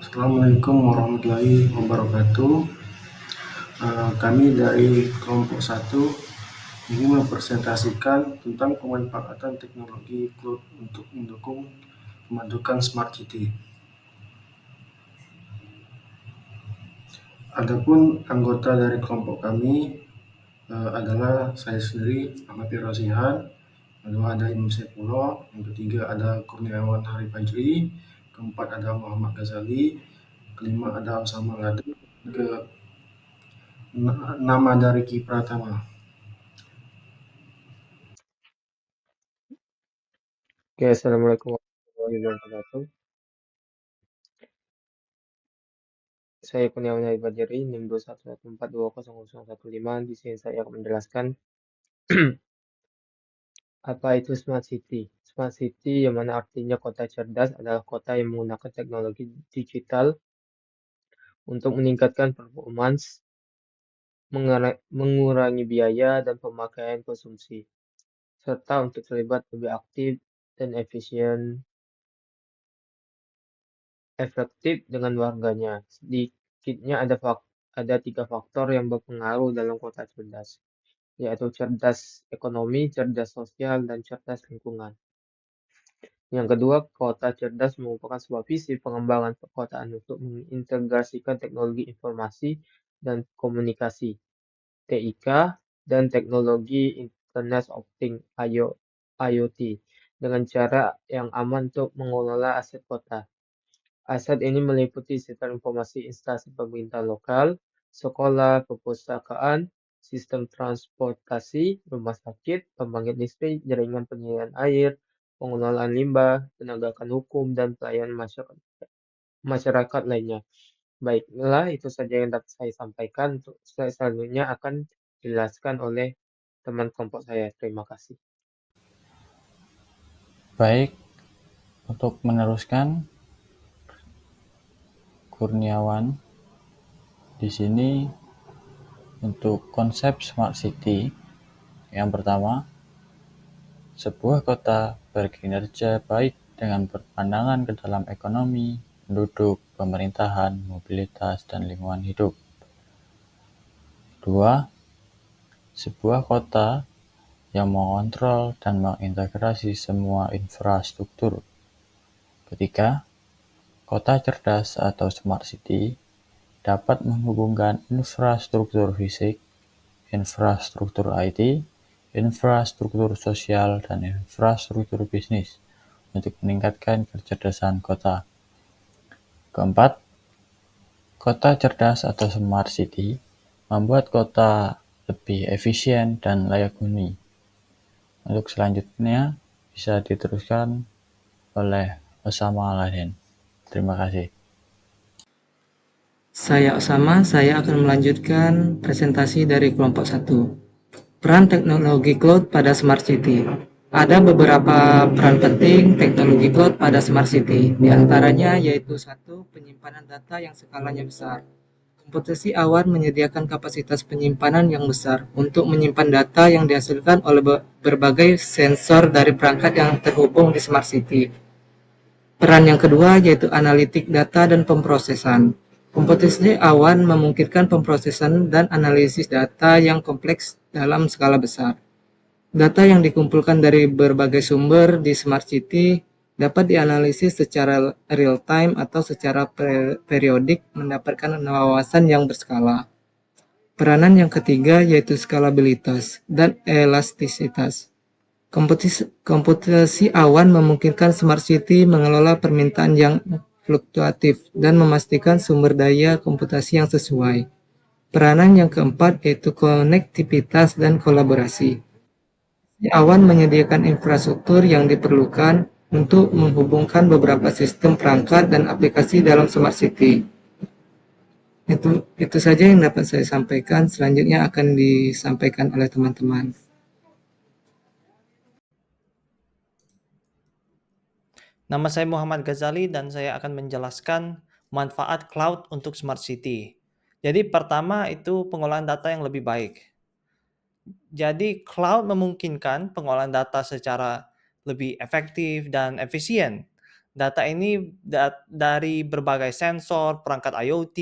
Assalamualaikum warahmatullahi wabarakatuh. Kami dari kelompok 1 ingin mempresentasikan tentang pemanfaatan teknologi cloud untuk mendukung pembentukan Smart City. Adapun anggota dari kelompok kami adalah saya sendiri, Ahmad Firasihan, kedua ada Imam Saifullah, yang ketiga ada Kurniawan Hari Fajri, keempat ada Muhammad Ghazali, kelima ada Osama Laden, ke nama dari Ki Pratama. Oke, Assalamualaikum warahmatullahi wabarakatuh. Saya Kurniawan Hari Fajri, NIM 211420015. Di sini saya akan menjelaskan apa itu Smart City. Smart City yang mana artinya kota cerdas adalah kota yang menggunakan teknologi digital untuk meningkatkan performance, mengurangi biaya dan pemakaian konsumsi, serta untuk terlibat lebih aktif dan efektif dengan warganya. Sedikitnya ada 3 faktor yang berpengaruh dalam kota cerdas, yaitu cerdas ekonomi, cerdas sosial, dan cerdas lingkungan. Yang kedua, kota cerdas merupakan sebuah visi pengembangan perkotaan untuk mengintegrasikan teknologi informasi dan komunikasi (TIK) dan teknologi Internet of Things (IoT) dengan cara yang aman untuk mengelola aset kota. Aset ini meliputi sistem informasi instansi pemerintah lokal, sekolah, perpustakaan, sistem transportasi, rumah sakit, pembangkit listrik, jaringan penyediaan air, pengelolaan limbah, penegakan hukum, dan pelayanan masyarakat lainnya. Baiklah, itu saja yang dapat saya sampaikan. Untuk selanjutnya akan dijelaskan oleh teman kelompok saya. Terima kasih. Baik, untuk meneruskan, Kurniawan di sini untuk konsep Smart City. Yang pertama, sebuah kota berkinerja baik dengan berpandangan ke dalam ekonomi, penduduk, pemerintahan, mobilitas, dan lingkungan hidup. Dua, sebuah kota yang mengontrol dan mengintegrasi semua infrastruktur. Ketiga, kota cerdas atau Smart City dapat menghubungkan infrastruktur fisik, infrastruktur IT, infrastruktur sosial, dan infrastruktur bisnis untuk meningkatkan kecerdasan kota. Keempat, kota cerdas atau Smart City membuat kota lebih efisien dan layak huni. Untuk selanjutnya bisa diteruskan oleh Osama Laden. Terima kasih. Saya Osama, saya akan melanjutkan presentasi dari kelompok 1. Peran teknologi cloud pada Smart City. Ada beberapa peran penting teknologi cloud pada Smart City, di antaranya yaitu 1. Penyimpanan data yang skalanya besar. Komputasi awan menyediakan kapasitas penyimpanan yang besar untuk menyimpan data yang dihasilkan oleh berbagai sensor dari perangkat yang terhubung di Smart City. Peran yang kedua yaitu analitik data dan pemrosesan. Komputasi awan memungkinkan pemrosesan dan analisis data yang kompleks dalam skala besar. Data yang dikumpulkan dari berbagai sumber di Smart City dapat dianalisis secara real-time atau secara periodik mendapatkan wawasan yang berskala. Peranan yang ketiga yaitu skalabilitas dan elastisitas. Komputasi awan memungkinkan Smart City mengelola permintaan yang fluktuatif dan memastikan sumber daya komputasi yang sesuai. Peranan yang keempat yaitu konektivitas dan kolaborasi. Awan menyediakan infrastruktur yang diperlukan untuk menghubungkan beberapa sistem perangkat dan aplikasi dalam Smart City. Itu saja yang dapat saya sampaikan. Selanjutnya akan disampaikan oleh teman-teman. Nama saya Muhammad Ghazali dan saya akan menjelaskan manfaat cloud untuk Smart City. Jadi pertama itu pengolahan data yang lebih baik. Jadi cloud memungkinkan pengolahan data secara lebih efektif dan efisien Data ini dari berbagai sensor, perangkat IoT,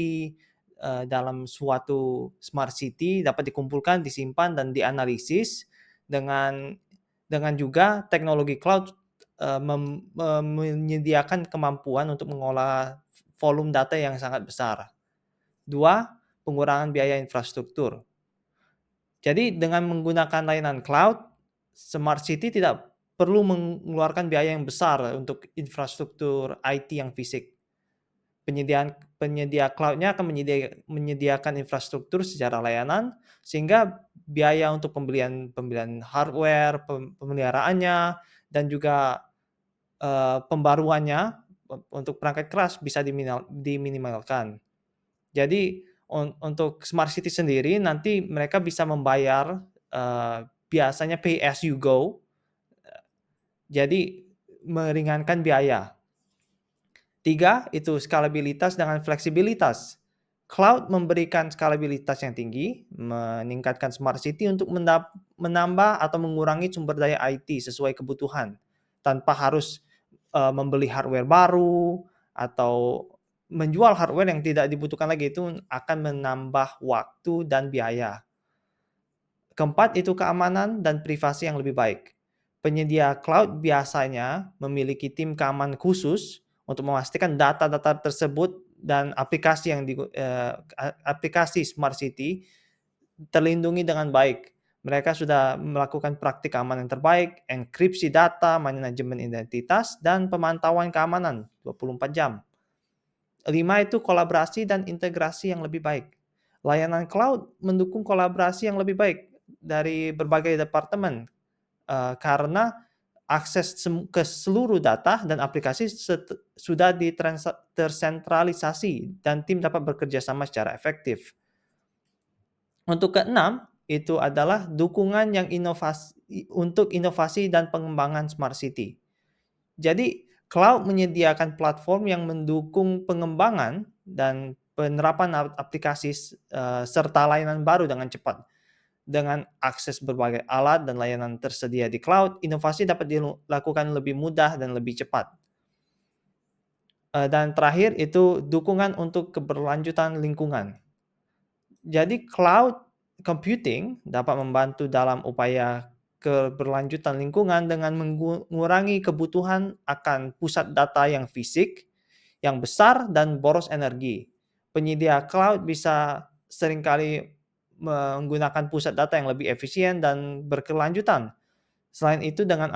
dalam suatu smart city dapat dikumpulkan, disimpan, dan dianalisis dengan juga teknologi cloud menyediakan kemampuan untuk mengolah volume data yang sangat besar. 2, pengurangan biaya infrastruktur. Jadi dengan menggunakan layanan cloud, smart city tidak perlu mengeluarkan biaya yang besar untuk infrastruktur IT yang fisik. Penyedia cloud-nya akan menyediakan infrastruktur secara layanan, sehingga biaya untuk pembelian hardware, pemeliharaannya, dan juga pembaruannya untuk perangkat keras bisa diminimalkan. Jadi untuk smart city sendiri nanti mereka bisa membayar biasanya pay as you go, jadi meringankan biaya. 3, itu skalabilitas dengan fleksibilitas. Cloud memberikan skalabilitas yang tinggi, meningkatkan smart city untuk menambah atau mengurangi sumber daya IT sesuai kebutuhan, tanpa harus membeli hardware baru atau menjual hardware yang tidak dibutuhkan lagi. Itu akan menambah waktu dan biaya. Keempat, itu keamanan dan privasi yang lebih baik. Penyedia cloud biasanya memiliki tim keamanan khusus untuk memastikan data-data tersebut dan aplikasi aplikasi smart city terlindungi dengan baik. Mereka sudah melakukan praktik keamanan terbaik, enkripsi data, manajemen identitas, dan pemantauan keamanan 24 jam. 5, itu kolaborasi dan integrasi yang lebih baik. Layanan cloud mendukung kolaborasi yang lebih baik dari berbagai departemen, karena akses ke seluruh data dan aplikasi sudah tersentralisasi dan tim dapat bekerja sama secara efektif. Untuk keenam, itu adalah dukungan yang untuk inovasi dan pengembangan smart city. Jadi, cloud menyediakan platform yang mendukung pengembangan dan penerapan aplikasi serta layanan baru dengan cepat. Dengan akses berbagai alat dan layanan tersedia di cloud, inovasi dapat dilakukan lebih mudah dan lebih cepat. Dan terakhir, itu dukungan untuk keberlanjutan lingkungan. Jadi cloud computing dapat membantu dalam upaya keberlanjutan lingkungan dengan mengurangi kebutuhan akan pusat data yang fisik, yang besar, dan boros energi. Penyedia cloud bisa seringkali menggunakan pusat data yang lebih efisien dan berkelanjutan. Selain itu, dengan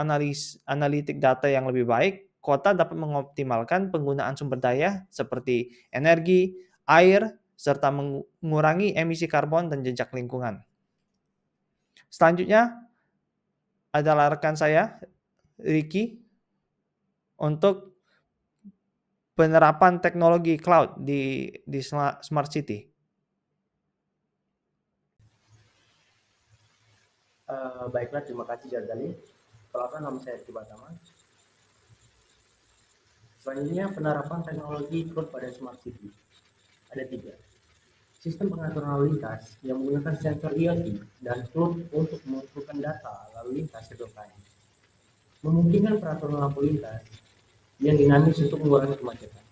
analitik data yang lebih baik, kota dapat mengoptimalkan penggunaan sumber daya seperti energi, air, serta mengurangi emisi karbon dan jejak lingkungan. Selanjutnya adalah rekan saya, Ricky, untuk penerapan teknologi cloud di Smart City. Baiklah, terima kasih Jazali. Perkenalkan, nama saya Ricky Batama. Selanjutnya, penerapan teknologi cloud pada Smart City. Ada 3. Sistem pengaturan lalu lintas yang menggunakan sensor IoT dan cloud untuk mengumpulkan data lalu lintas real time. Memungkinkan peraturan lampu lintas yang dinamis untuk mengurangi kemacetan.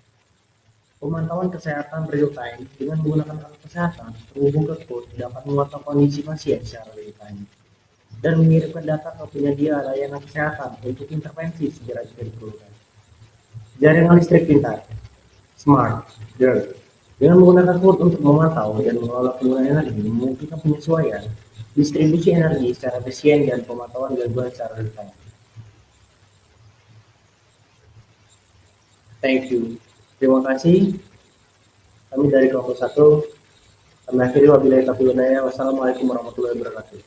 Pemantauan kesehatan real time dengan menggunakan alat kesehatan terhubung ke cloud dapat memantau kondisi pasien secara real time dan mengirimkan data ke penyedia layanan kesehatan untuk intervensi segera jika diperlukan. Jaringan listrik pintar, smart grid, dengan menggunakan cloud untuk memantau dan mengelola penggunaan energi, memungkinkan penyesuaian distribusi energi secara efisien dan pemantauan gangguan secara real time. Thank you. Terima kasih. Kami dari kelompok 1. Kami akhiri wabillahi taufiq wal hidayah. Wassalamualaikum warahmatullahi wabarakatuh.